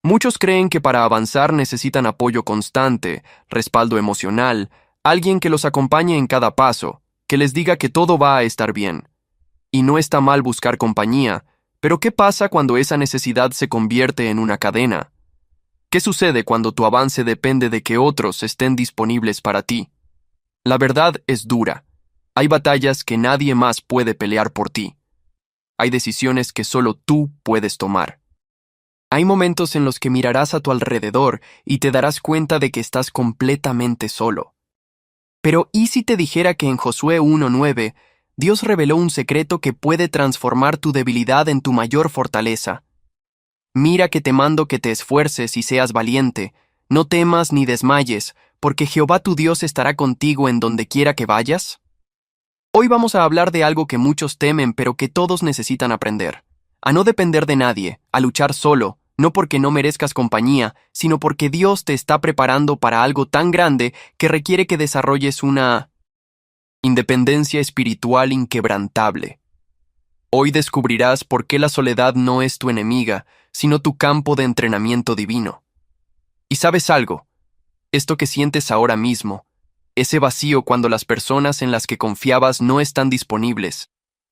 Muchos creen que para avanzar necesitan apoyo constante, respaldo emocional, alguien que los acompañe en cada paso, que les diga que todo va a estar bien. Y no está mal buscar compañía, pero ¿qué pasa cuando esa necesidad se convierte en una cadena? ¿Qué sucede cuando tu avance depende de que otros estén disponibles para ti? La verdad es dura. Hay batallas que nadie más puede pelear por ti. Hay decisiones que solo tú puedes tomar. Hay momentos en los que mirarás a tu alrededor y te darás cuenta de que estás completamente solo. Pero ¿y si te dijera que en Josué 1:9, Dios reveló un secreto que puede transformar tu debilidad en tu mayor fortaleza? Mira que te mando que te esfuerces y seas valiente, no temas ni desmayes, porque Jehová tu Dios estará contigo en donde quiera que vayas. Hoy vamos a hablar de algo que muchos temen pero que todos necesitan aprender. A no depender de nadie, a luchar solo, no porque no merezcas compañía, sino porque Dios te está preparando para algo tan grande que requiere que desarrolles una independencia espiritual inquebrantable. Hoy descubrirás por qué la soledad no es tu enemiga, sino tu campo de entrenamiento divino. ¿Y sabes algo? Esto que sientes ahora mismo, ese vacío cuando las personas en las que confiabas no están disponibles,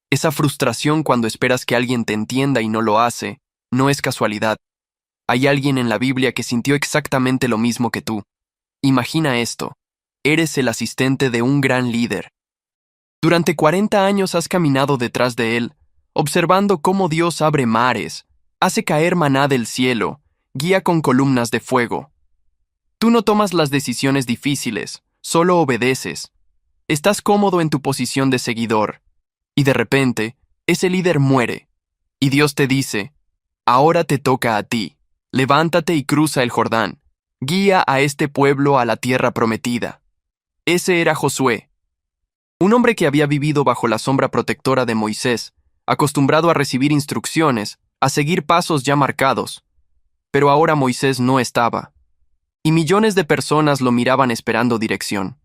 esa frustración cuando esperas que alguien te entienda y no lo hace, no es casualidad. Hay alguien en la Biblia que sintió exactamente lo mismo que tú. Imagina esto. Eres el asistente de un gran líder. Durante 40 años has caminado detrás de él, observando cómo Dios abre mares, hace caer maná del cielo, guía con columnas de fuego. Tú no tomas las decisiones difíciles, solo obedeces. Estás cómodo en tu posición de seguidor. Y de repente, ese líder muere. Y Dios te dice, ahora te toca a ti. Levántate y cruza el Jordán. Guía a este pueblo a la tierra prometida. Ese era Josué, un hombre que había vivido bajo la sombra protectora de Moisés, acostumbrado a recibir instrucciones, a seguir pasos ya marcados. Pero ahora Moisés no estaba, y millones de personas lo miraban esperando dirección.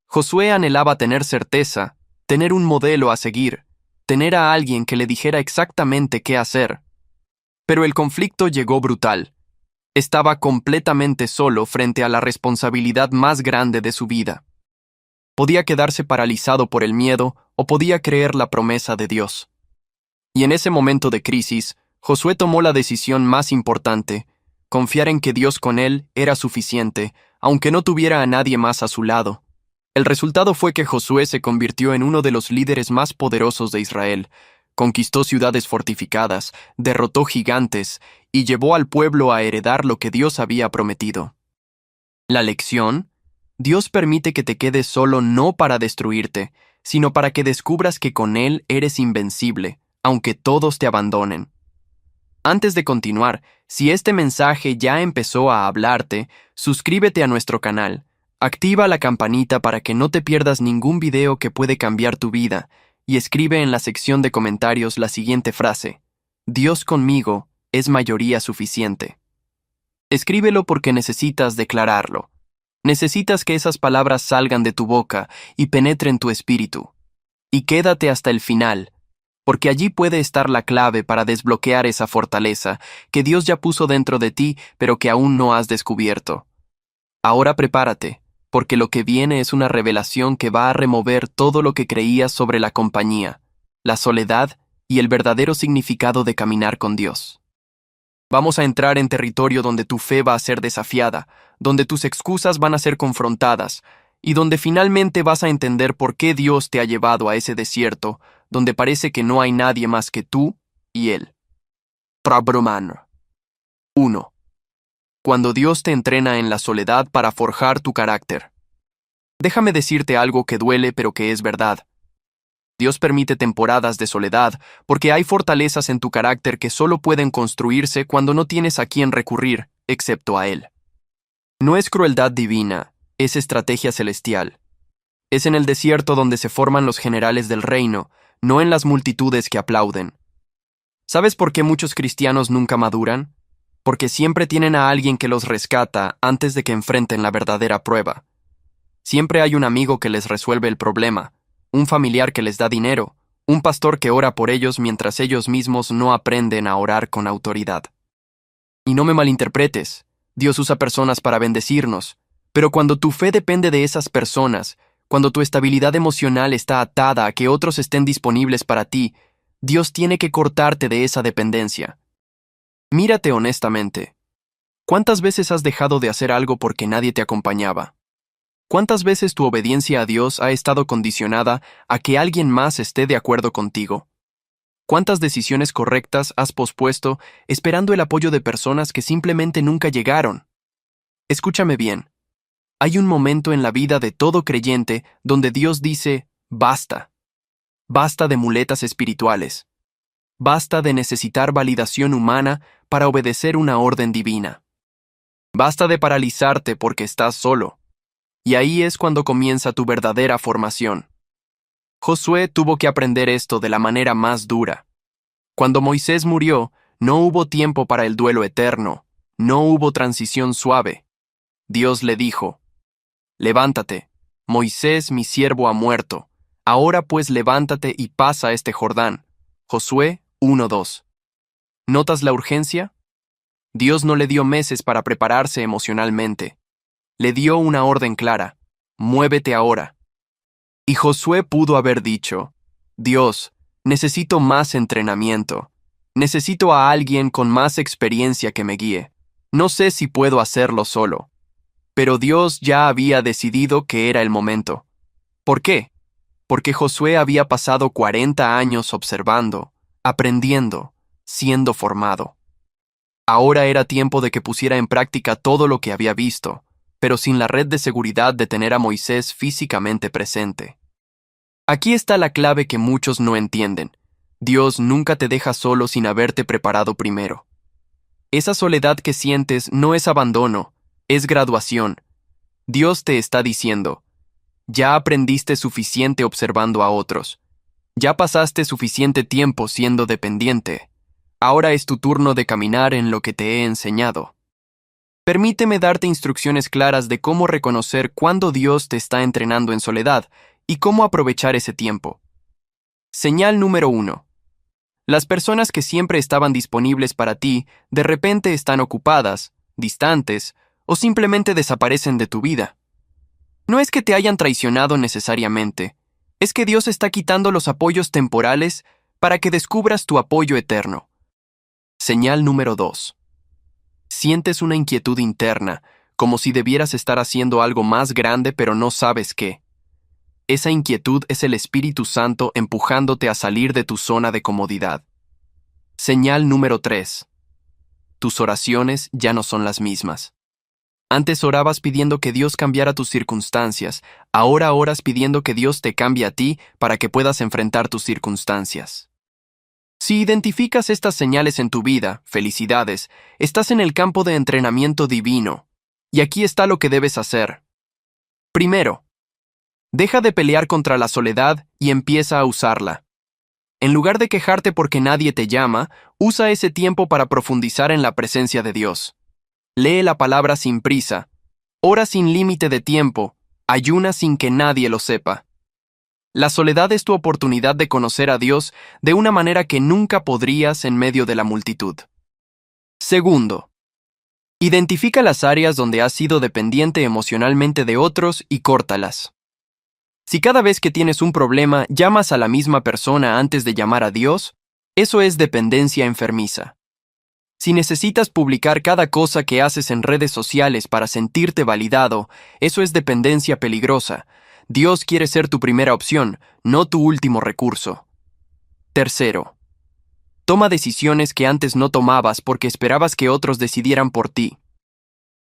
Josué anhelaba tener certeza, tener un modelo a seguir, tener a alguien que le dijera exactamente qué hacer. Pero el conflicto llegó brutal. Estaba completamente solo frente a la responsabilidad más grande de su vida. Podía quedarse paralizado por el miedo o podía creer la promesa de Dios. Y en ese momento de crisis, Josué tomó la decisión más importante: confiar en que Dios con él era suficiente, aunque no tuviera a nadie más a su lado. El resultado fue que Josué se convirtió en uno de los líderes más poderosos de Israel, conquistó ciudades fortificadas, derrotó gigantes y llevó al pueblo a heredar lo que Dios había prometido. La lección: Dios permite que te quedes solo no para destruirte, sino para que descubras que con Él eres invencible, aunque todos te abandonen. Antes de continuar, si este mensaje ya empezó a hablarte, suscríbete a nuestro canal, activa la campanita para que no te pierdas ningún video que puede cambiar tu vida, y escribe en la sección de comentarios la siguiente frase: Dios conmigo es mayoría suficiente. Escríbelo porque necesitas declararlo. Necesitas que esas palabras salgan de tu boca y penetren tu espíritu. Y quédate hasta el final, porque allí puede estar la clave para desbloquear esa fortaleza que Dios ya puso dentro de ti, pero que aún no has descubierto. Ahora prepárate, porque lo que viene es una revelación que va a remover todo lo que creías sobre la compañía, la soledad y el verdadero significado de caminar con Dios. Vamos a entrar en territorio donde tu fe va a ser desafiada, donde tus excusas van a ser confrontadas, y donde finalmente vas a entender por qué Dios te ha llevado a ese desierto, donde parece que no hay nadie más que tú y Él. Problem 1. Cuando Dios te entrena en la soledad para forjar tu carácter. Déjame decirte algo que duele pero que es verdad. Dios permite temporadas de soledad porque hay fortalezas en tu carácter que solo pueden construirse cuando no tienes a quién recurrir, excepto a Él. No es crueldad divina, es estrategia celestial. Es en el desierto donde se forman los generales del reino, no en las multitudes que aplauden. ¿Sabes por qué muchos cristianos nunca maduran? Porque siempre tienen a alguien que los rescata antes de que enfrenten la verdadera prueba. Siempre hay un amigo que les resuelve el problema, un familiar que les da dinero, un pastor que ora por ellos mientras ellos mismos no aprenden a orar con autoridad. Y no me malinterpretes, Dios usa personas para bendecirnos, pero cuando tu fe depende de esas personas, cuando tu estabilidad emocional está atada a que otros estén disponibles para ti, Dios tiene que cortarte de esa dependencia. Mírate honestamente. ¿Cuántas veces has dejado de hacer algo porque nadie te acompañaba? ¿Cuántas veces tu obediencia a Dios ha estado condicionada a que alguien más esté de acuerdo contigo? ¿Cuántas decisiones correctas has pospuesto esperando el apoyo de personas que simplemente nunca llegaron? Escúchame bien. Hay un momento en la vida de todo creyente donde Dios dice, basta. Basta de muletas espirituales. Basta de necesitar validación humana para obedecer una orden divina. Basta de paralizarte porque estás solo. Y ahí es cuando comienza tu verdadera formación. Josué tuvo que aprender esto de la manera más dura. Cuando Moisés murió, no hubo tiempo para el duelo eterno, no hubo transición suave. Dios le dijo, levántate, Moisés mi siervo ha muerto, ahora pues levántate y pasa este Jordán. Josué 1:2. ¿Notas la urgencia? Dios no le dio meses para prepararse emocionalmente. Le dio una orden clara, muévete ahora. Y Josué pudo haber dicho, Dios, necesito más entrenamiento. Necesito a alguien con más experiencia que me guíe. No sé si puedo hacerlo solo. Pero Dios ya había decidido que era el momento. ¿Por qué? Porque Josué había pasado 40 años observando, aprendiendo, siendo formado. Ahora era tiempo de que pusiera en práctica todo lo que había visto, pero sin la red de seguridad de tener a Moisés físicamente presente. Aquí está la clave que muchos no entienden. Dios nunca te deja solo sin haberte preparado primero. Esa soledad que sientes no es abandono, es graduación. Dios te está diciendo, ya aprendiste suficiente observando a otros. Ya pasaste suficiente tiempo siendo dependiente. Ahora es tu turno de caminar en lo que te he enseñado. Permíteme darte instrucciones claras de cómo reconocer cuándo Dios te está entrenando en soledad y cómo aprovechar ese tiempo. Señal número 1. Las personas que siempre estaban disponibles para ti de repente están ocupadas, distantes o simplemente desaparecen de tu vida. No es que te hayan traicionado necesariamente, es que Dios está quitando los apoyos temporales para que descubras tu apoyo eterno. Señal número 2. Sientes una inquietud interna, como si debieras estar haciendo algo más grande pero no sabes qué. Esa inquietud es el Espíritu Santo empujándote a salir de tu zona de comodidad. Señal número 3. Tus oraciones ya no son las mismas. Antes orabas pidiendo que Dios cambiara tus circunstancias, ahora oras pidiendo que Dios te cambie a ti para que puedas enfrentar tus circunstancias. Si identificas estas señales en tu vida, felicidades, estás en el campo de entrenamiento divino. Y aquí está lo que debes hacer. Primero, deja de pelear contra la soledad y empieza a usarla. En lugar de quejarte porque nadie te llama, usa ese tiempo para profundizar en la presencia de Dios. Lee la palabra sin prisa, ora sin límite de tiempo, ayuna sin que nadie lo sepa. La soledad es tu oportunidad de conocer a Dios de una manera que nunca podrías en medio de la multitud. Segundo, identifica las áreas donde has sido dependiente emocionalmente de otros y córtalas. Si cada vez que tienes un problema llamas a la misma persona antes de llamar a Dios, eso es dependencia enfermiza. Si necesitas publicar cada cosa que haces en redes sociales para sentirte validado, eso es dependencia peligrosa. Dios quiere ser tu primera opción, no tu último recurso. Tercero, toma decisiones que antes no tomabas porque esperabas que otros decidieran por ti.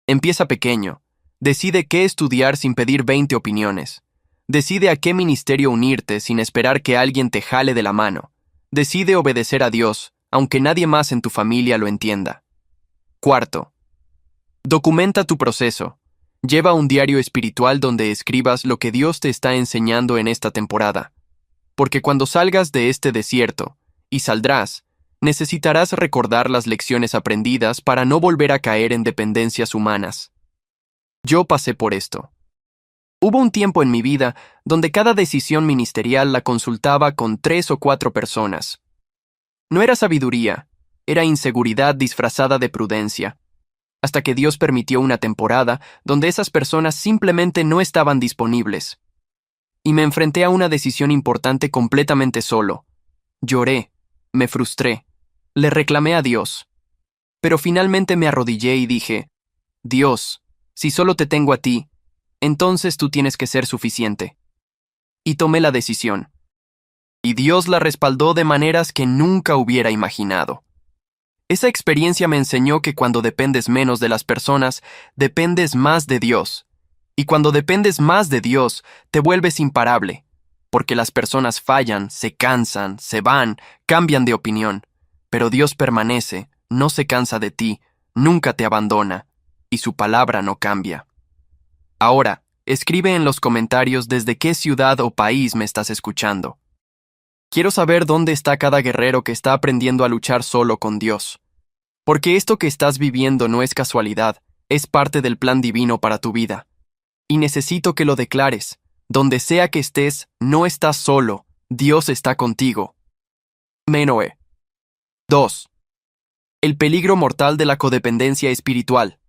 Empieza pequeño. Decide qué estudiar sin pedir 20 opiniones. Decide a qué ministerio unirte sin esperar que alguien te jale de la mano. Decide obedecer a Dios, aunque nadie más en tu familia lo entienda. Cuarto, documenta tu proceso. Lleva un diario espiritual donde escribas lo que Dios te está enseñando en esta temporada. Porque cuando salgas de este desierto, y saldrás, necesitarás recordar las lecciones aprendidas para no volver a caer en dependencias humanas. Yo pasé por esto. Hubo un tiempo en mi vida donde cada decisión ministerial la consultaba con 3 o 4 personas. No era sabiduría, Era inseguridad disfrazada de prudencia. Hasta que Dios permitió una temporada donde esas personas simplemente no estaban disponibles. Y me enfrenté a una decisión importante completamente solo. Lloré, me frustré, le reclamé a Dios. Pero finalmente me arrodillé y dije, Dios, si solo te tengo a ti, entonces tú tienes que ser suficiente. Y tomé la decisión. Y Dios la respaldó de maneras que nunca hubiera imaginado. Esa experiencia me enseñó que cuando dependes menos de las personas, dependes más de Dios. Y cuando dependes más de Dios, te vuelves imparable, porque las personas fallan, se cansan, se van, cambian de opinión. Pero Dios permanece, no se cansa de ti, nunca te abandona, y su palabra no cambia. Ahora, escribe en los comentarios desde qué ciudad o país me estás escuchando. Quiero saber dónde está cada guerrero que está aprendiendo a luchar solo con Dios. Porque esto que estás viviendo no es casualidad, es parte del plan divino para tu vida. Y necesito que lo declares. Donde sea que estés, no estás solo, Dios está contigo. Menoe. 2. El peligro mortal de la codependencia espiritual.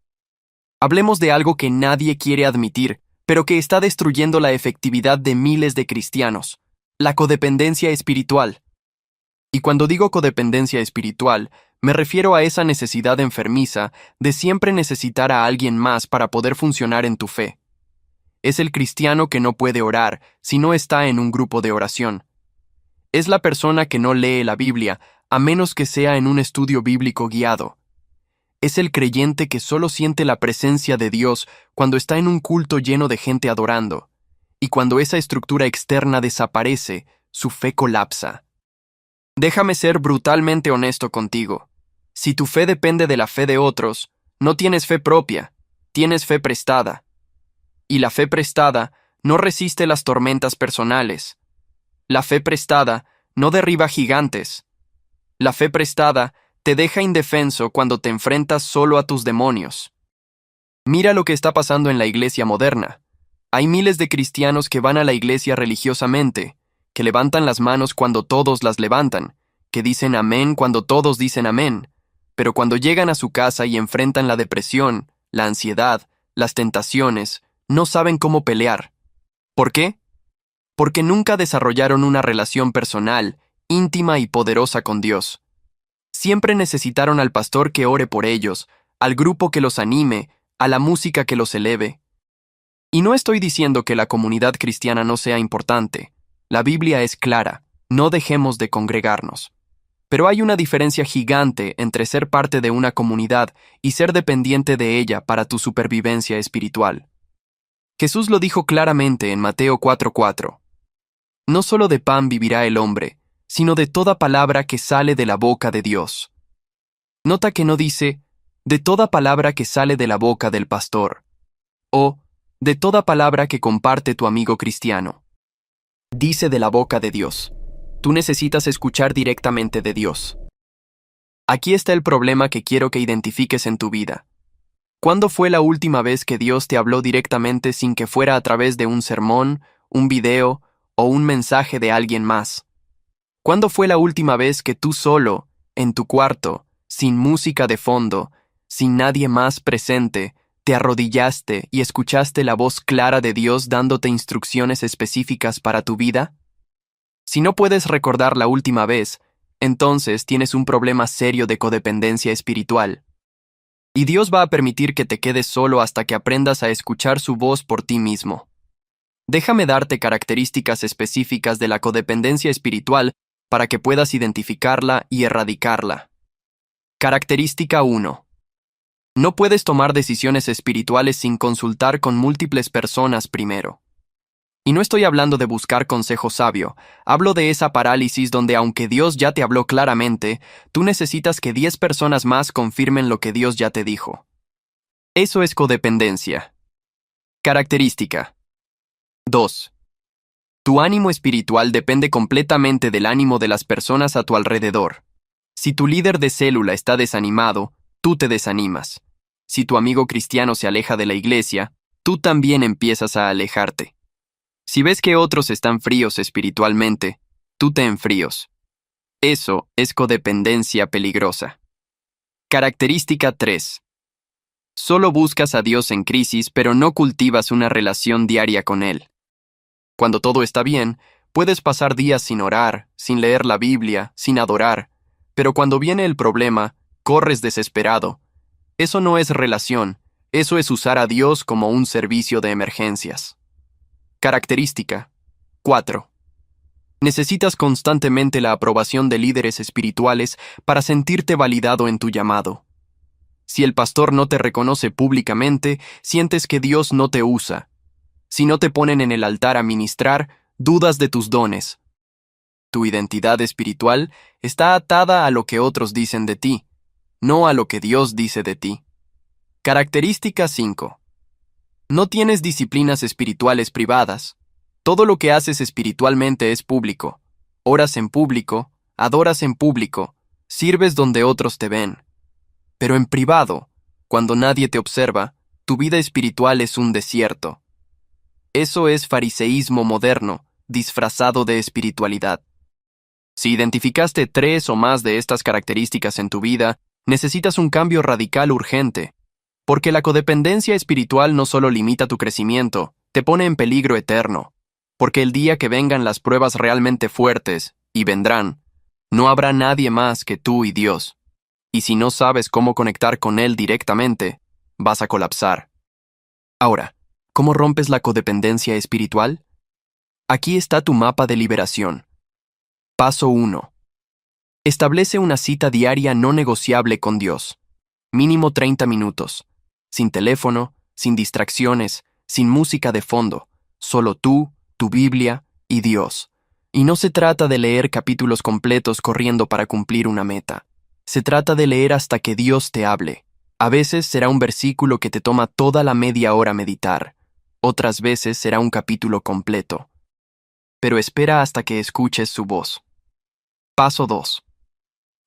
Hablemos de algo que nadie quiere admitir, pero que está destruyendo la efectividad de miles de cristianos. La codependencia espiritual. Y cuando digo codependencia espiritual, me refiero a esa necesidad enfermiza de siempre necesitar a alguien más para poder funcionar en tu fe. Es el cristiano que no puede orar si no está en un grupo de oración. Es la persona que no lee la Biblia a menos que sea en un estudio bíblico guiado. Es el creyente que solo siente la presencia de Dios cuando está en un culto lleno de gente adorando. Y cuando esa estructura externa desaparece, su fe colapsa. Déjame ser brutalmente honesto contigo. Si tu fe depende de la fe de otros, no tienes fe propia, tienes fe prestada. Y la fe prestada no resiste las tormentas personales. La fe prestada no derriba gigantes. La fe prestada te deja indefenso cuando te enfrentas solo a tus demonios. Mira lo que está pasando en la iglesia moderna. Hay miles de cristianos que van a la iglesia religiosamente, que levantan las manos cuando todos las levantan, que dicen amén cuando todos dicen amén, pero cuando llegan a su casa y enfrentan la depresión, la ansiedad, las tentaciones, no saben cómo pelear. ¿Por qué? Porque nunca desarrollaron una relación personal, íntima y poderosa con Dios. Siempre necesitaron al pastor que ore por ellos, al grupo que los anime, a la música que los eleve. Y no estoy diciendo que la comunidad cristiana no sea importante. La Biblia es clara, no dejemos de congregarnos. Pero hay una diferencia gigante entre ser parte de una comunidad y ser dependiente de ella para tu supervivencia espiritual. Jesús lo dijo claramente en Mateo 4:4. No solo de pan vivirá el hombre, sino de toda palabra que sale de la boca de Dios. Nota que no dice, de toda palabra que sale de la boca del pastor, o de toda palabra que comparte tu amigo cristiano. Dice de la boca de Dios. Tú necesitas escuchar directamente de Dios. Aquí está el problema que quiero que identifiques en tu vida. ¿Cuándo fue la última vez que Dios te habló directamente sin que fuera a través de un sermón, un video o un mensaje de alguien más? ¿Cuándo fue la última vez que tú solo, en tu cuarto, sin música de fondo, sin nadie más presente, te arrodillaste y escuchaste la voz clara de Dios dándote instrucciones específicas para tu vida? Si no puedes recordar la última vez, entonces tienes un problema serio de codependencia espiritual. Y Dios va a permitir que te quedes solo hasta que aprendas a escuchar su voz por ti mismo. Déjame darte características específicas de la codependencia espiritual para que puedas identificarla y erradicarla. Característica 1. No puedes tomar decisiones espirituales sin consultar con múltiples personas primero. Y no estoy hablando de buscar consejo sabio, hablo de esa parálisis donde aunque Dios ya te habló claramente, tú necesitas que 10 personas más confirmen lo que Dios ya te dijo. Eso es codependencia. Característica 2. Tu ánimo espiritual depende completamente del ánimo de las personas a tu alrededor. Si tu líder de célula está desanimado, tú te desanimas. Si tu amigo cristiano se aleja de la iglesia, tú también empiezas a alejarte. Si ves que otros están fríos espiritualmente, tú te enfríos. Eso es codependencia peligrosa. Característica 3. Solo buscas a Dios en crisis, pero no cultivas una relación diaria con Él. Cuando todo está bien, puedes pasar días sin orar, sin leer la Biblia, sin adorar, pero cuando viene el problema, corres desesperado. Eso no es relación, eso es usar a Dios como un servicio de emergencias. Característica 4. Necesitas constantemente la aprobación de líderes espirituales para sentirte validado en tu llamado. Si el pastor no te reconoce públicamente, sientes que Dios no te usa. Si no te ponen en el altar a ministrar, dudas de tus dones. Tu identidad espiritual está atada a lo que otros dicen de ti, no a lo que Dios dice de ti. Característica 5. No tienes disciplinas espirituales privadas. Todo lo que haces espiritualmente es público. Oras en público, adoras en público, sirves donde otros te ven. Pero en privado, cuando nadie te observa, tu vida espiritual es un desierto. Eso es fariseísmo moderno, disfrazado de espiritualidad. Si identificaste 3 o más de estas características en tu vida, necesitas un cambio radical urgente. Porque la codependencia espiritual no solo limita tu crecimiento, te pone en peligro eterno. Porque el día que vengan las pruebas realmente fuertes, y vendrán, no habrá nadie más que tú y Dios. Y si no sabes cómo conectar con Él directamente, vas a colapsar. Ahora, ¿cómo rompes la codependencia espiritual? Aquí está tu mapa de liberación. Paso 1. Establece una cita diaria no negociable con Dios. Mínimo 30 minutos. Sin teléfono, sin distracciones, sin música de fondo. Solo tú, tu Biblia y Dios. Y no se trata de leer capítulos completos corriendo para cumplir una meta. Se trata de leer hasta que Dios te hable. A veces será un versículo que te toma toda la media hora meditar. Otras veces será un capítulo completo. Pero espera hasta que escuches su voz. Paso 2.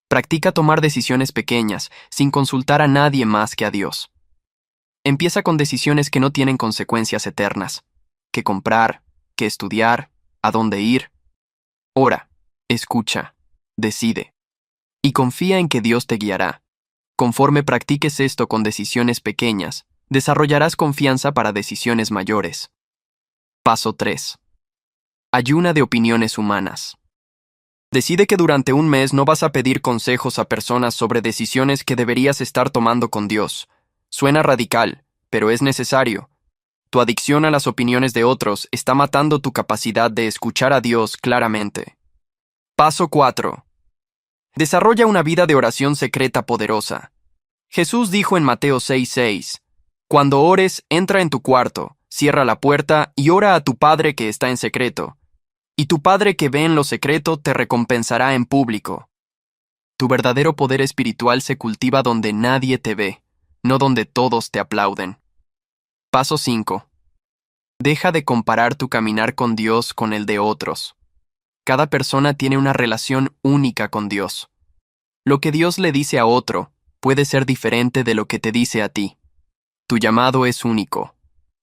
Practica tomar decisiones pequeñas, sin consultar a nadie más que a Dios. Empieza con decisiones que no tienen consecuencias eternas. ¿Qué comprar? ¿Qué estudiar? ¿A dónde ir? Ora, escucha, decide. Y confía en que Dios te guiará. Conforme practiques esto con decisiones pequeñas, desarrollarás confianza para decisiones mayores. Paso 3. Ayuna de opiniones humanas. Decide que durante un mes no vas a pedir consejos a personas sobre decisiones que deberías estar tomando con Dios. Suena radical, pero es necesario. Tu adicción a las opiniones de otros está matando tu capacidad de escuchar a Dios claramente. Paso 4. Desarrolla una vida de oración secreta poderosa. Jesús dijo en Mateo 6:6, Cuando ores, entra en tu cuarto, cierra la puerta y ora a tu Padre que está en secreto. Y tu Padre que ve en lo secreto te recompensará en público. Tu verdadero poder espiritual se cultiva donde nadie te ve, no donde todos te aplauden. Paso 5. Deja de comparar tu caminar con Dios con el de otros. Cada persona tiene una relación única con Dios. Lo que Dios le dice a otro puede ser diferente de lo que te dice a ti. Tu llamado es único.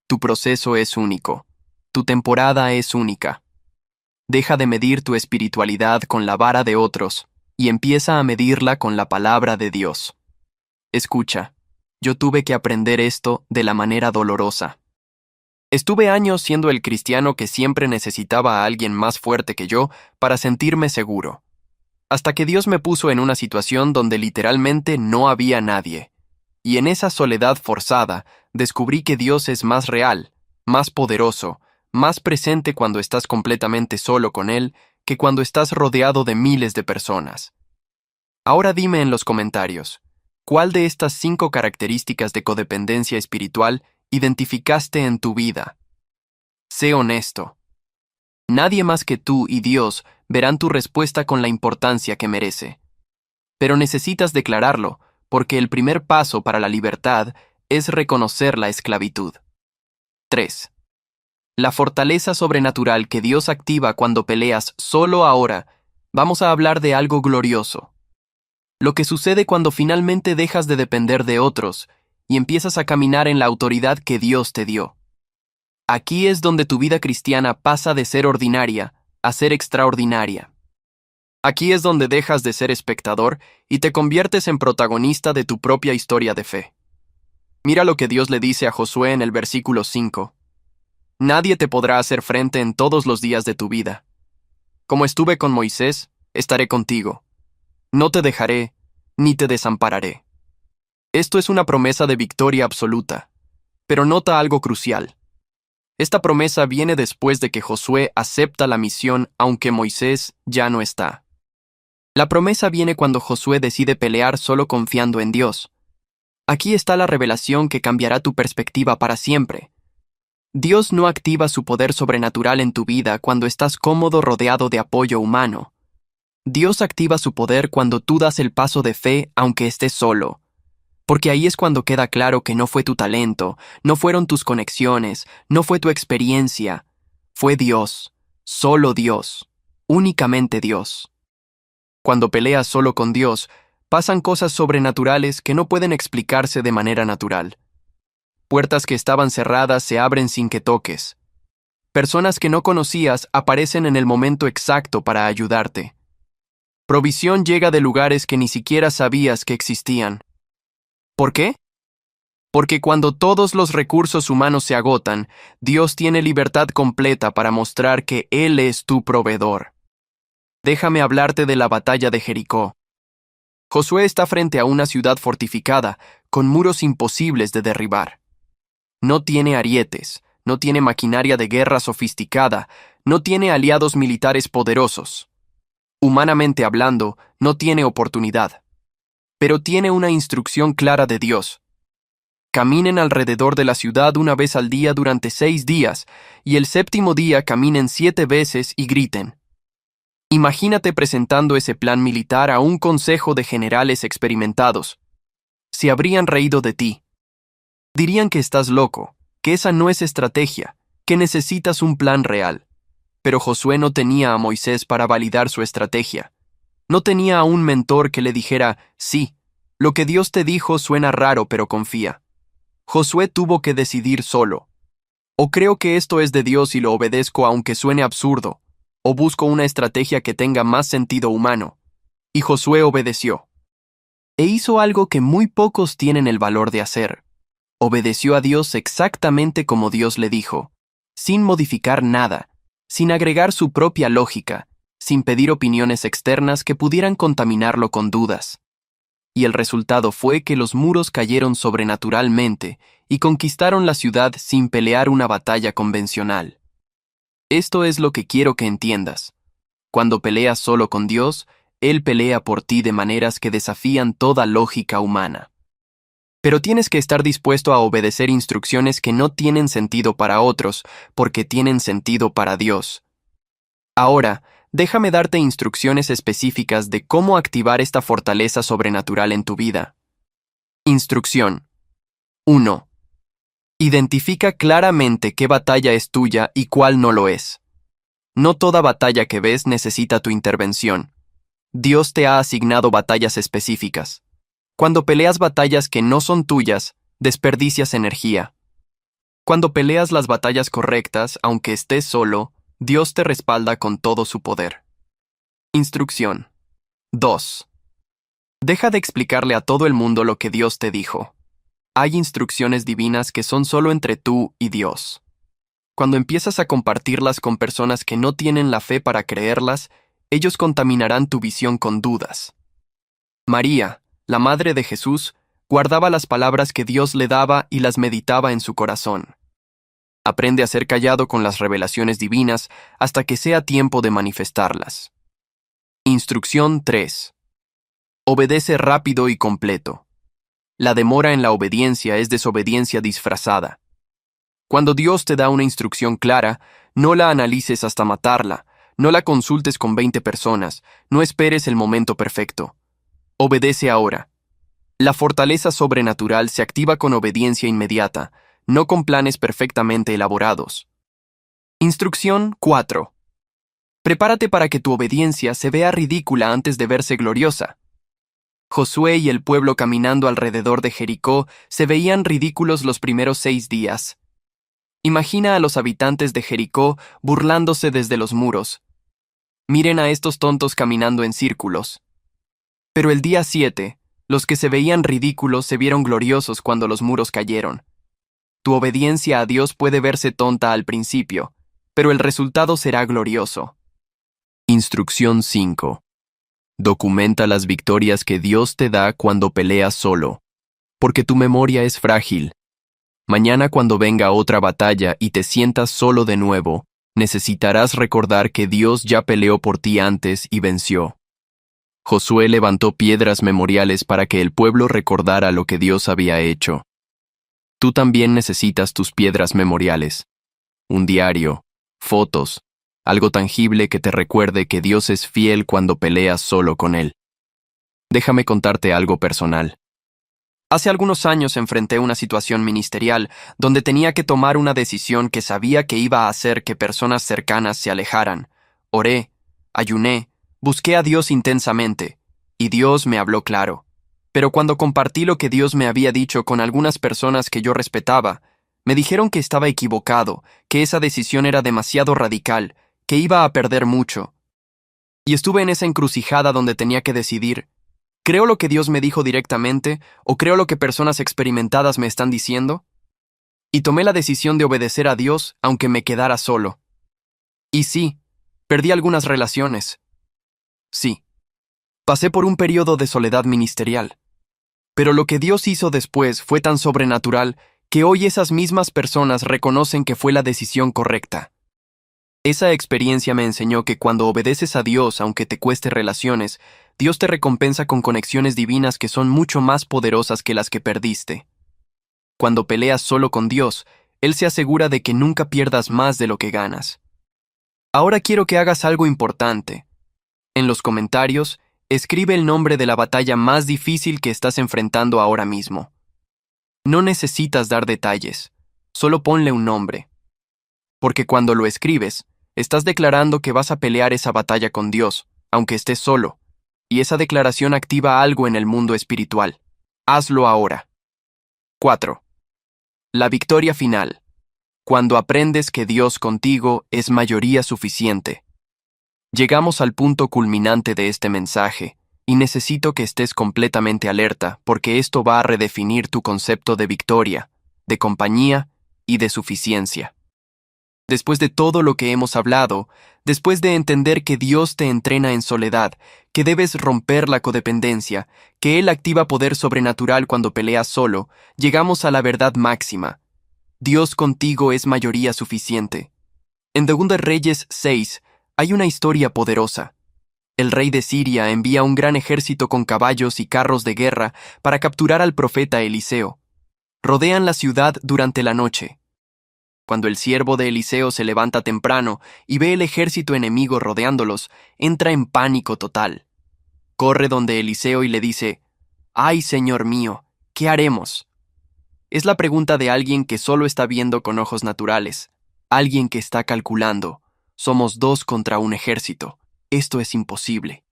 Tu proceso es único. Tu temporada es única. Deja de medir tu espiritualidad con la vara de otros y empieza a medirla con la palabra de Dios. Escucha, yo tuve que aprender esto de la manera dolorosa. Estuve años siendo el cristiano que siempre necesitaba a alguien más fuerte que yo para sentirme seguro. Hasta que Dios me puso en una situación donde literalmente no había nadie. Y en esa soledad forzada, descubrí que Dios es más real, más poderoso, más presente cuando estás completamente solo con Él que cuando estás rodeado de miles de personas. Ahora dime en los comentarios, ¿cuál de estas 5 características de codependencia espiritual identificaste en tu vida? Sé honesto. Nadie más que tú y Dios verán tu respuesta con la importancia que merece. Pero necesitas declararlo, porque el primer paso para la libertad es reconocer la esclavitud. 3. La fortaleza sobrenatural que Dios activa cuando peleas solo ahora. Vamos a hablar de algo glorioso. Lo que sucede cuando finalmente dejas de depender de otros y empiezas a caminar en la autoridad que Dios te dio. Aquí es donde tu vida cristiana pasa de ser ordinaria a ser extraordinaria. Aquí es donde dejas de ser espectador y te conviertes en protagonista de tu propia historia de fe. Mira lo que Dios le dice a Josué en el versículo 5. Nadie te podrá hacer frente en todos los días de tu vida. Como estuve con Moisés, estaré contigo. No te dejaré, ni te desampararé. Esto es una promesa de victoria absoluta. Pero nota algo crucial. Esta promesa viene después de que Josué acepta la misión aunque Moisés ya no está. La promesa viene cuando Josué decide pelear solo confiando en Dios. Aquí está la revelación que cambiará tu perspectiva para siempre. Dios no activa su poder sobrenatural en tu vida cuando estás cómodo rodeado de apoyo humano. Dios activa su poder cuando tú das el paso de fe aunque estés solo. Porque ahí es cuando queda claro que no fue tu talento, no fueron tus conexiones, no fue tu experiencia. Fue Dios, solo Dios, únicamente Dios. Cuando peleas solo con Dios, pasan cosas sobrenaturales que no pueden explicarse de manera natural. Puertas que estaban cerradas se abren sin que toques. Personas que no conocías aparecen en el momento exacto para ayudarte. Provisión llega de lugares que ni siquiera sabías que existían. ¿Por qué? Porque cuando todos los recursos humanos se agotan, Dios tiene libertad completa para mostrar que Él es tu proveedor. Déjame hablarte de la batalla de Jericó. Josué está frente a una ciudad fortificada, con muros imposibles de derribar. No tiene arietes, no tiene maquinaria de guerra sofisticada, no tiene aliados militares poderosos. Humanamente hablando, no tiene oportunidad. Pero tiene una instrucción clara de Dios. Caminen alrededor de la ciudad una vez al día durante 6 días, y el séptimo día caminen 7 veces y griten. Imagínate presentando ese plan militar a un consejo de generales experimentados. Se habrían reído de ti. Dirían que estás loco, que esa no es estrategia, que necesitas un plan real. Pero Josué no tenía a Moisés para validar su estrategia. No tenía a un mentor que le dijera, sí, lo que Dios te dijo suena raro, pero confía. Josué tuvo que decidir solo. O creo que esto es de Dios y lo obedezco aunque suene absurdo, o busco una estrategia que tenga más sentido humano. Y Josué obedeció. E hizo algo que muy pocos tienen el valor de hacer. Obedeció a Dios exactamente como Dios le dijo, sin modificar nada, sin agregar su propia lógica, sin pedir opiniones externas que pudieran contaminarlo con dudas. Y el resultado fue que los muros cayeron sobrenaturalmente y conquistaron la ciudad sin pelear una batalla convencional. Esto es lo que quiero que entiendas. Cuando peleas solo con Dios, Él pelea por ti de maneras que desafían toda lógica humana. Pero tienes que estar dispuesto a obedecer instrucciones que no tienen sentido para otros, porque tienen sentido para Dios. Ahora, déjame darte instrucciones específicas de cómo activar esta fortaleza sobrenatural en tu vida. Instrucción 1. Identifica claramente qué batalla es tuya y cuál no lo es. No toda batalla que ves necesita tu intervención. Dios te ha asignado batallas específicas. Cuando peleas batallas que no son tuyas, desperdicias energía. Cuando peleas las batallas correctas, aunque estés solo, Dios te respalda con todo su poder. Instrucción 2. Deja de explicarle a todo el mundo lo que Dios te dijo. Hay instrucciones divinas que son solo entre tú y Dios. Cuando empiezas a compartirlas con personas que no tienen la fe para creerlas, ellos contaminarán tu visión con dudas. María, la madre de Jesús, guardaba las palabras que Dios le daba y las meditaba en su corazón. Aprende a ser callado con las revelaciones divinas hasta que sea tiempo de manifestarlas. Instrucción 3. Obedece rápido y completo. La demora en la obediencia es desobediencia disfrazada. Cuando Dios te da una instrucción clara, no la analices hasta matarla, no la consultes con 20 personas, no esperes el momento perfecto. Obedece ahora. La fortaleza sobrenatural se activa con obediencia inmediata, no con planes perfectamente elaborados. Instrucción 4. Prepárate para que tu obediencia se vea ridícula antes de verse gloriosa. Josué y el pueblo caminando alrededor de Jericó se veían ridículos los primeros 6 días. Imagina a los habitantes de Jericó burlándose desde los muros. Miren a estos tontos caminando en círculos. Pero el día 7, los que se veían ridículos se vieron gloriosos cuando los muros cayeron. Tu obediencia a Dios puede verse tonta al principio, pero el resultado será glorioso. Instrucción 5. Documenta las victorias que Dios te da cuando peleas solo, porque tu memoria es frágil. Mañana cuando venga otra batalla y te sientas solo de nuevo, necesitarás recordar que Dios ya peleó por ti antes y venció. Josué levantó piedras memoriales para que el pueblo recordara lo que Dios había hecho. Tú también necesitas tus piedras memoriales. Un diario, fotos, algo tangible que te recuerde que Dios es fiel cuando peleas solo con Él. Déjame contarte algo personal. Hace algunos años enfrenté una situación ministerial donde tenía que tomar una decisión que sabía que iba a hacer que personas cercanas se alejaran. Oré, ayuné, busqué a Dios intensamente, y Dios me habló claro. Pero cuando compartí lo que Dios me había dicho con algunas personas que yo respetaba, me dijeron que estaba equivocado, que esa decisión era demasiado radical, que iba a perder mucho. Y estuve en esa encrucijada donde tenía que decidir, ¿creo lo que Dios me dijo directamente o creo lo que personas experimentadas me están diciendo? Y tomé la decisión de obedecer a Dios aunque me quedara solo. Y sí, perdí algunas relaciones. Sí, pasé por un periodo de soledad ministerial. Pero lo que Dios hizo después fue tan sobrenatural que hoy esas mismas personas reconocen que fue la decisión correcta. Esa experiencia me enseñó que cuando obedeces a Dios, aunque te cueste relaciones, Dios te recompensa con conexiones divinas que son mucho más poderosas que las que perdiste. Cuando peleas solo con Dios, Él se asegura de que nunca pierdas más de lo que ganas. Ahora quiero que hagas algo importante. En los comentarios, escribe el nombre de la batalla más difícil que estás enfrentando ahora mismo. No necesitas dar detalles, solo ponle un nombre. Porque cuando lo escribes, estás declarando que vas a pelear esa batalla con Dios, aunque estés solo, y esa declaración activa algo en el mundo espiritual. Hazlo ahora. 4. La victoria final. Cuando aprendes que Dios contigo es mayoría suficiente. Llegamos al punto culminante de este mensaje, y necesito que estés completamente alerta, porque esto va a redefinir tu concepto de victoria, de compañía y de suficiencia. Después de todo lo que hemos hablado, después de entender que Dios te entrena en soledad, que debes romper la codependencia, que Él activa poder sobrenatural cuando peleas solo, llegamos a la verdad máxima. Dios contigo es mayoría suficiente. En 2 Reyes 6 hay una historia poderosa. El rey de Siria envía un gran ejército con caballos y carros de guerra para capturar al profeta Eliseo. Rodean la ciudad durante la noche. Cuando el siervo de Eliseo se levanta temprano y ve el ejército enemigo rodeándolos, entra en pánico total. Corre donde Eliseo y le dice, «¡Ay, Señor mío! ¿Qué haremos?». Es la pregunta de alguien que solo está viendo con ojos naturales, alguien que está calculando. Somos 2 contra un ejército. Esto es imposible.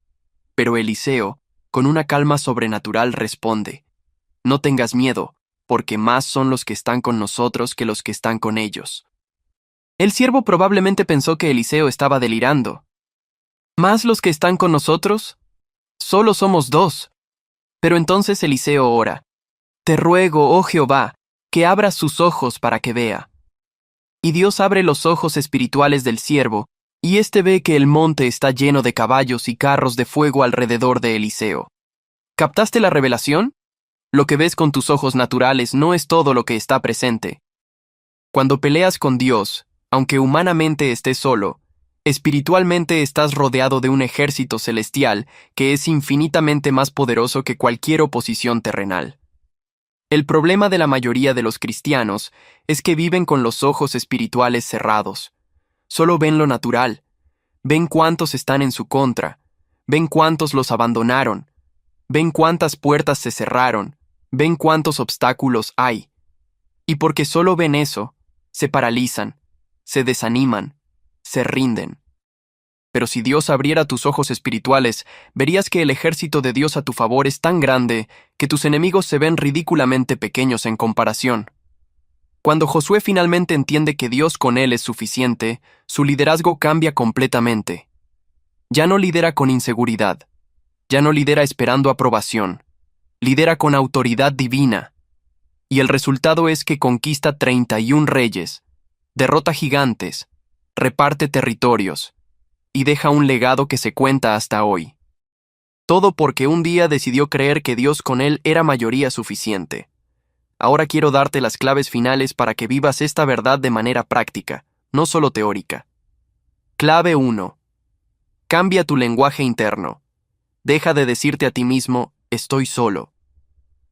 Pero Eliseo, con una calma sobrenatural, responde, «No tengas miedo, porque más son los que están con nosotros que los que están con ellos». El siervo probablemente pensó que Eliseo estaba delirando. ¿Más los que están con nosotros? Solo somos 2. Pero entonces Eliseo ora, «Te ruego, oh Jehová, que abras sus ojos para que vea». Y Dios abre los ojos espirituales del siervo, y éste ve que el monte está lleno de caballos y carros de fuego alrededor de Eliseo. ¿Captaste la revelación? Lo que ves con tus ojos naturales no es todo lo que está presente. Cuando peleas con Dios, aunque humanamente estés solo, espiritualmente estás rodeado de un ejército celestial que es infinitamente más poderoso que cualquier oposición terrenal. El problema de la mayoría de los cristianos es que viven con los ojos espirituales cerrados. Solo ven lo natural. Ven cuántos están en su contra. Ven cuántos los abandonaron. Ven cuántas puertas se cerraron. Ven cuántos obstáculos hay. Y porque solo ven eso, se paralizan, se desaniman, se rinden. Pero si Dios abriera tus ojos espirituales, verías que el ejército de Dios a tu favor es tan grande que tus enemigos se ven ridículamente pequeños en comparación. Cuando Josué finalmente entiende que Dios con él es suficiente, su liderazgo cambia completamente. Ya no lidera con inseguridad. Ya no lidera esperando aprobación. Lidera con autoridad divina. Y el resultado es que conquista 31 reyes, derrota gigantes, reparte territorios y deja un legado que se cuenta hasta hoy. Todo porque un día decidió creer que Dios con él era mayoría suficiente. Ahora quiero darte las claves finales para que vivas esta verdad de manera práctica, no solo teórica. Clave 1. Cambia tu lenguaje interno. Deja de decirte a ti mismo, estoy solo.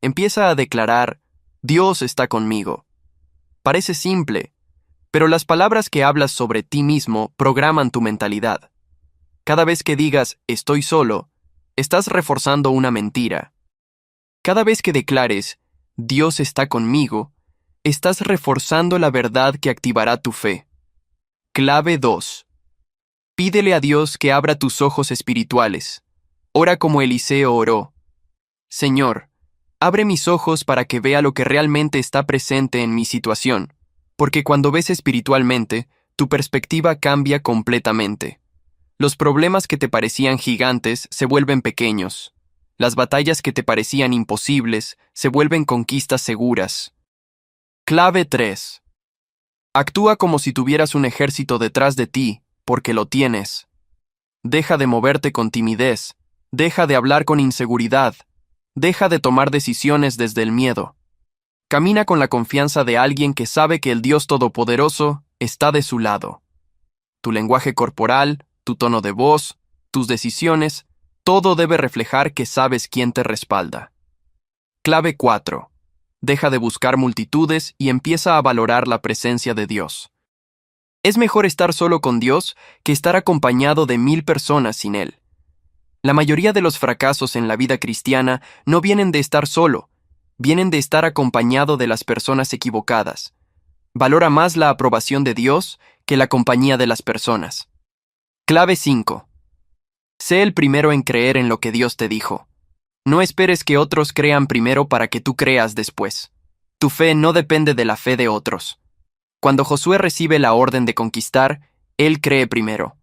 Empieza a declarar, Dios está conmigo. Parece simple, pero las palabras que hablas sobre ti mismo programan tu mentalidad. Cada vez que digas, estoy solo, estás reforzando una mentira. Cada vez que declares, Dios está conmigo, estás reforzando la verdad que activará tu fe. Clave 2. Pídele a Dios que abra tus ojos espirituales. Ora como Eliseo oró. Señor, abre mis ojos para que vea lo que realmente está presente en mi situación, porque cuando ves espiritualmente, tu perspectiva cambia completamente. Los problemas que te parecían gigantes se vuelven pequeños. Las batallas que te parecían imposibles se vuelven conquistas seguras. Clave 3. Actúa como si tuvieras un ejército detrás de ti, porque lo tienes. Deja de moverte con timidez. Deja de hablar con inseguridad. Deja de tomar decisiones desde el miedo. Camina con la confianza de alguien que sabe que el Dios Todopoderoso está de su lado. Tu lenguaje corporal, tu tono de voz, tus decisiones, todo debe reflejar que sabes quién te respalda. Clave 4. Deja de buscar multitudes y empieza a valorar la presencia de Dios. Es mejor estar solo con Dios que estar acompañado de 1000 personas sin Él. La mayoría de los fracasos en la vida cristiana no vienen de estar solo, vienen de estar acompañado de las personas equivocadas. Valora más la aprobación de Dios que la compañía de las personas. Clave 5. Sé el primero en creer en lo que Dios te dijo. No esperes que otros crean primero para que tú creas después. Tu fe no depende de la fe de otros. Cuando Josué recibe la orden de conquistar, él cree primero.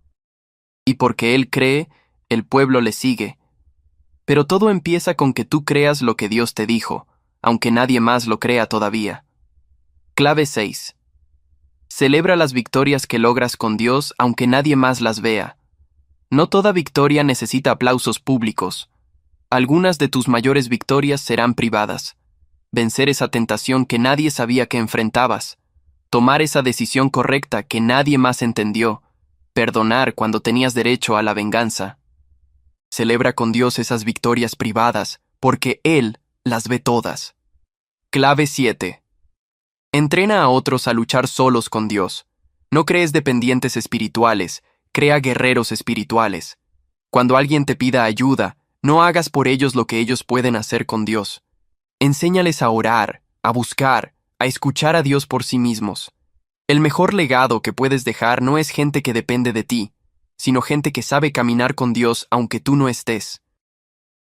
Y porque él cree, el pueblo le sigue. Pero todo empieza con que tú creas lo que Dios te dijo, aunque nadie más lo crea todavía. Clave 6. Celebra las victorias que logras con Dios aunque nadie más las vea. No toda victoria necesita aplausos públicos. Algunas de tus mayores victorias serán privadas. Vencer esa tentación que nadie sabía que enfrentabas. Tomar esa decisión correcta que nadie más entendió. Perdonar cuando tenías derecho a la venganza. Celebra con Dios esas victorias privadas, porque Él las ve todas. Clave 7. Entrena a otros a luchar solos con Dios. No crees dependientes espirituales, crea guerreros espirituales. Cuando alguien te pida ayuda, no hagas por ellos lo que ellos pueden hacer con Dios. Enséñales a orar, a buscar, a escuchar a Dios por sí mismos. El mejor legado que puedes dejar no es gente que depende de ti, sino gente que sabe caminar con Dios aunque tú no estés.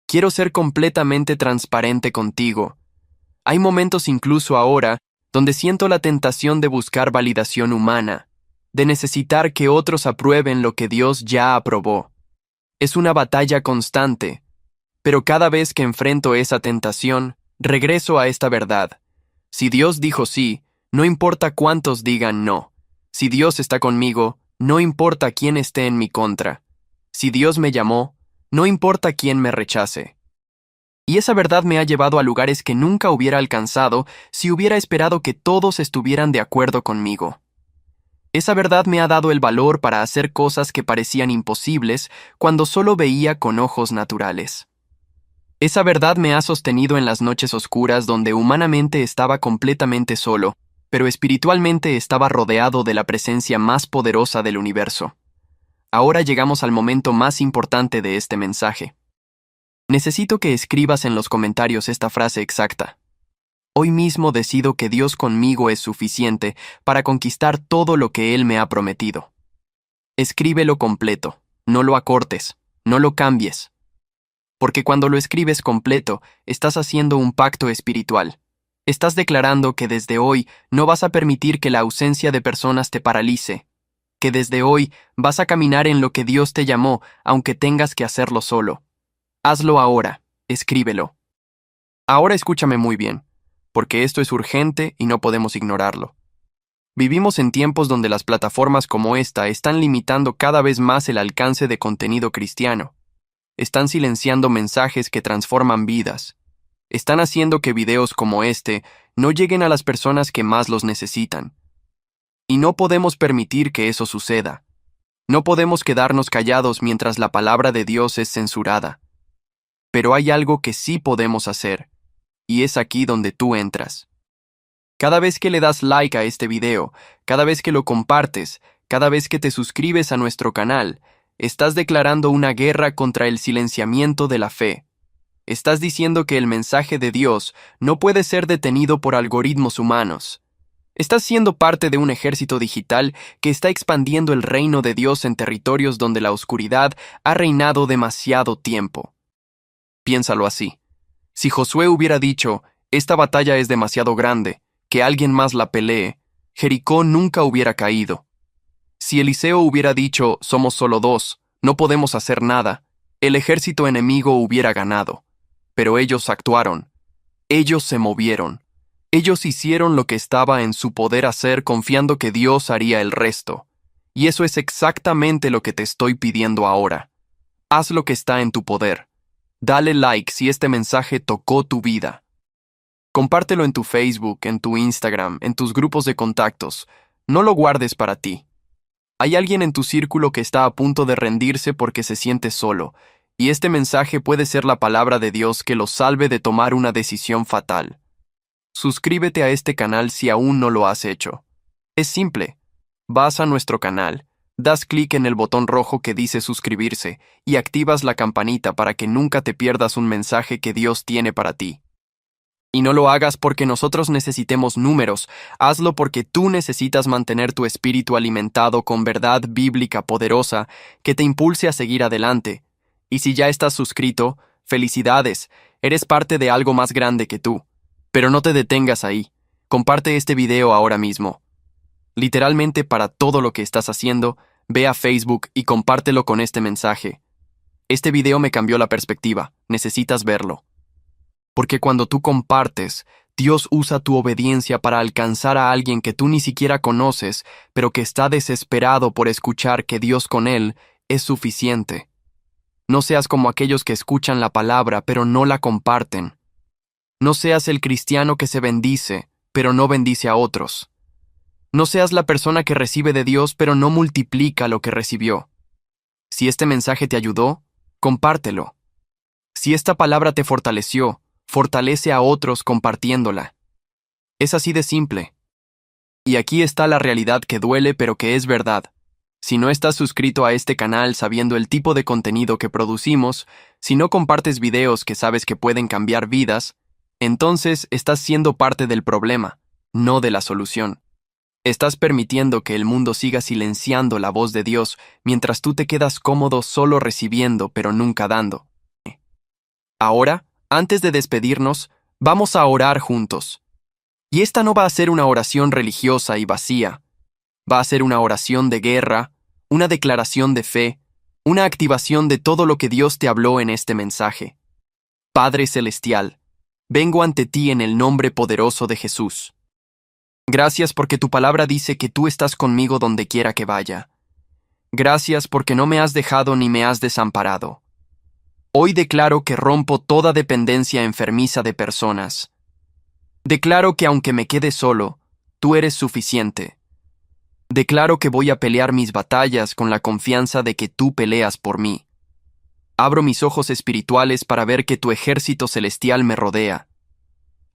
Quiero ser completamente transparente contigo. Hay momentos incluso ahora donde siento la tentación de buscar validación humana, de necesitar que otros aprueben lo que Dios ya aprobó. Es una batalla constante, pero cada vez que enfrento esa tentación, regreso a esta verdad. Si Dios dijo sí, no importa cuántos digan no. Si Dios está conmigo, no importa quién esté en mi contra. Si Dios me llamó, no importa quién me rechace. Y esa verdad me ha llevado a lugares que nunca hubiera alcanzado si hubiera esperado que todos estuvieran de acuerdo conmigo. Esa verdad me ha dado el valor para hacer cosas que parecían imposibles cuando solo veía con ojos naturales. Esa verdad me ha sostenido en las noches oscuras donde humanamente estaba completamente solo, pero espiritualmente estaba rodeado de la presencia más poderosa del universo. Ahora llegamos al momento más importante de este mensaje. Necesito que escribas en los comentarios esta frase exacta. Hoy mismo decido que Dios conmigo es suficiente para conquistar todo lo que Él me ha prometido. Escríbelo completo, no lo acortes, no lo cambies. Porque cuando lo escribes completo, estás haciendo un pacto espiritual. Estás declarando que desde hoy no vas a permitir que la ausencia de personas te paralice. que desde hoy vas a caminar en lo que Dios te llamó, aunque tengas que hacerlo solo. Hazlo ahora, escríbelo. Ahora escúchame muy bien, porque esto es urgente y no podemos ignorarlo. Vivimos en tiempos donde las plataformas como esta están limitando cada vez más el alcance de contenido cristiano. Están silenciando mensajes que transforman vidas. Están haciendo que videos como este no lleguen a las personas que más los necesitan. Y no podemos permitir que eso suceda. No podemos quedarnos callados mientras la palabra de Dios es censurada. Pero hay algo que sí podemos hacer, y es aquí donde tú entras. Cada vez que le das like a este video, cada vez que lo compartes, cada vez que te suscribes a nuestro canal, estás declarando una guerra contra el silenciamiento de la fe. Estás diciendo que el mensaje de Dios no puede ser detenido por algoritmos humanos. Estás siendo parte de un ejército digital que está expandiendo el reino de Dios en territorios donde la oscuridad ha reinado demasiado tiempo. Piénsalo así. Si Josué hubiera dicho, esta batalla es demasiado grande, que alguien más la pelee, Jericó nunca hubiera caído. Si Eliseo hubiera dicho, somos solo 2, no podemos hacer nada, el ejército enemigo hubiera ganado. Pero ellos actuaron. Ellos se movieron. Ellos hicieron lo que estaba en su poder hacer confiando que Dios haría el resto. Y eso es exactamente lo que te estoy pidiendo ahora. Haz lo que está en tu poder. Dale like si este mensaje tocó tu vida. Compártelo en tu Facebook, en tu Instagram, en tus grupos de contactos. No lo guardes para ti. Hay alguien en tu círculo que está a punto de rendirse porque se siente solo, y este mensaje puede ser la palabra de Dios que lo salve de tomar una decisión fatal. Suscríbete a este canal si aún no lo has hecho. Es simple. Vas a nuestro canal, das clic en el botón rojo que dice suscribirse y activas la campanita para que nunca te pierdas un mensaje que Dios tiene para ti. Y no lo hagas porque nosotros necesitemos números, hazlo porque tú necesitas mantener tu espíritu alimentado con verdad bíblica poderosa que te impulse a seguir adelante. Y si ya estás suscrito, felicidades, eres parte de algo más grande que tú. Pero no te detengas ahí, comparte este video ahora mismo. Literalmente para todo lo que estás haciendo, ve a Facebook y compártelo con este mensaje. Este video me cambió la perspectiva, necesitas verlo. Porque cuando tú compartes, Dios usa tu obediencia para alcanzar a alguien que tú ni siquiera conoces, pero que está desesperado por escuchar que Dios con él es suficiente. No seas como aquellos que escuchan la palabra, pero no la comparten. No seas el cristiano que se bendice, pero no bendice a otros. No seas la persona que recibe de Dios, pero no multiplica lo que recibió. Si este mensaje te ayudó, compártelo. Si esta palabra te fortaleció, fortalece a otros compartiéndola. Es así de simple. Y aquí está la realidad que duele pero que es verdad. Si no estás suscrito a este canal sabiendo el tipo de contenido que producimos, si no compartes videos que sabes que pueden cambiar vidas, entonces estás siendo parte del problema, no de la solución. Estás permitiendo que el mundo siga silenciando la voz de Dios mientras tú te quedas cómodo solo recibiendo pero nunca dando. Ahora, antes de despedirnos, vamos a orar juntos. Y esta no va a ser una oración religiosa y vacía. Va a ser una oración de guerra, una declaración de fe, una activación de todo lo que Dios te habló en este mensaje. Padre Celestial, vengo ante ti en el nombre poderoso de Jesús. Gracias porque tu palabra dice que tú estás conmigo donde quiera que vaya. Gracias porque no me has dejado ni me has desamparado. Hoy declaro que rompo toda dependencia enfermiza de personas. Declaro que aunque me quede solo, tú eres suficiente. Declaro que voy a pelear mis batallas con la confianza de que tú peleas por mí. Abro mis ojos espirituales para ver que tu ejército celestial me rodea.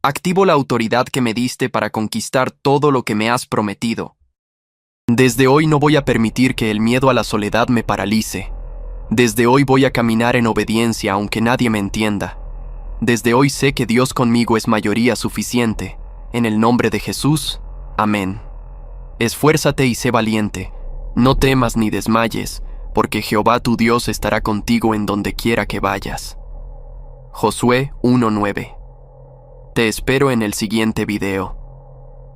Activo la autoridad que me diste para conquistar todo lo que me has prometido. Desde hoy no voy a permitir que el miedo a la soledad me paralice. Desde hoy voy a caminar en obediencia aunque nadie me entienda. Desde hoy sé que Dios conmigo es mayoría suficiente. En el nombre de Jesús, amén. Esfuérzate y sé valiente. No temas ni desmayes, porque Jehová tu Dios estará contigo en donde quiera que vayas. Josué 1:9. Te espero en el siguiente video.